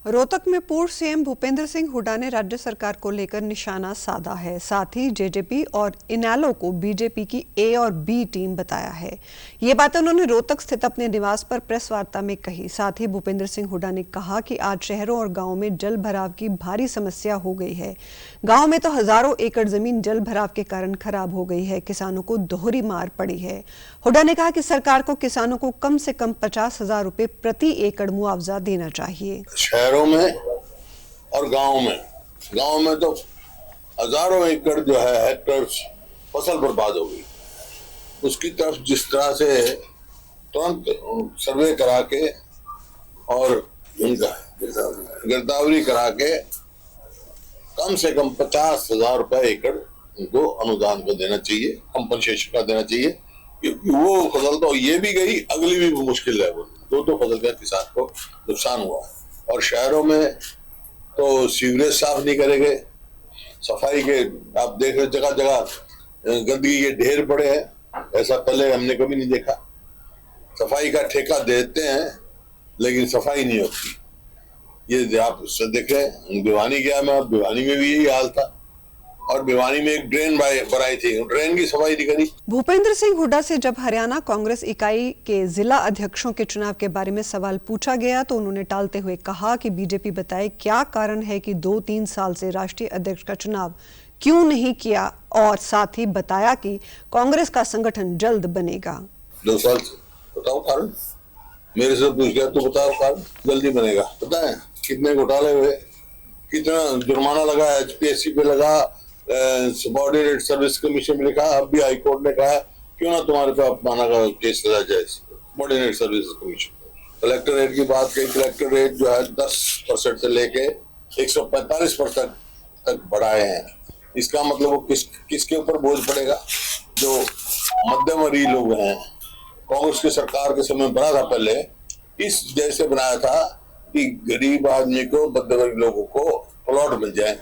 रोहतक में पूर्व सीएम भूपेंद्र सिंह हुड्डा ने राज्य सरकार को लेकर निशाना साधा है। साथ ही जेजेपी और इनेलो को बीजेपी की ए और बी टीम बताया है। ये बातें उन्होंने रोहतक स्थित अपने निवास पर प्रेस वार्ता में कही। साथ ही भूपेंद्र सिंह हुड्डा ने कहा कि आज शहरों और गांवों में जल भराव की भारी समस्या हो गई है। गाँव में तो हजारों एकड़ जमीन जल भराव के कारण खराब हो गई है। किसानों को दोहरी मार पड़ी है। हुड्डा ने कहा कि सरकार को किसानों को कम से कम 50,000 रुपए प्रति एकड़ मुआवजा देना चाहिए। शहरों में और गांव में तो हजारों एकड़ जो है हेक्टेयर फसल बर्बाद हो गई। उसकी तरफ जिस तरह से तुरंत सर्वे करा के और उनका गिरदावरी करा के कम से कम 50,000 रुपए एकड़ उनको अनुदान को देना चाहिए, कंपनसेशन का देना चाहिए, क्योंकि वो फसल तो ये भी गई, अगली भी मुश्किल है। वो दो फसल का किसान को नुकसान हुआ। और शहरों में तो सीवरेज साफ नहीं करेंगे, सफाई के आप देख रहे जगह जगह गंदगी के ढेर पड़े हैं। ऐसा पहले हमने कभी नहीं देखा। सफाई का ठेका देते हैं लेकिन सफाई नहीं होती। ये आप देखें, भिवानी गया मैं, भिवानी में भी यही हाल था। और भिवानी में एक ड्रेन बनाई थी, ड्रेन की सफाई नहीं करी। भूपेंद्र सिंह हुड्डा से जब हरियाणा कांग्रेस इकाई के जिला अध्यक्षों के चुनाव के बारे में सवाल पूछा गया तो उन्होंने टालते हुए कहा कि बीजेपी बताए क्या कारण है कि 2-3 साल से राष्ट्रीय अध्यक्ष का चुनाव क्यों नहीं किया, और साथ ही बताया कि कांग्रेस का संगठन जल्द बनेगा। 2 साल से बताओ कारण, मेरे से पूछ गया तो बताओ कारण। जल्दी बनेगा, पता है कितने घोटाले हुए, कितना जुर्माना लगा, HPSC पे लगा, सबऑर्डिनेट सर्विस कमीशन में लिखा। अब भी हाई कोर्ट ने कहा क्यों ना तुम्हारे पे अपमाना का केस लगा जाए subordinate service commission. Collector rate की बात कही, कलेक्टर रेट जो है 10% से लेके 145% तक बढ़ाए हैं। इसका मतलब वो किसके ऊपर बोझ पड़ेगा? जो मध्यम वर्गीय लोग हैं। कांग्रेस की सरकार के समय बना था, पहले इस जैसे बनाया था कि गरीब आदमी को, मध्यम वर्गीय लोगों को प्लॉट मिल जाए।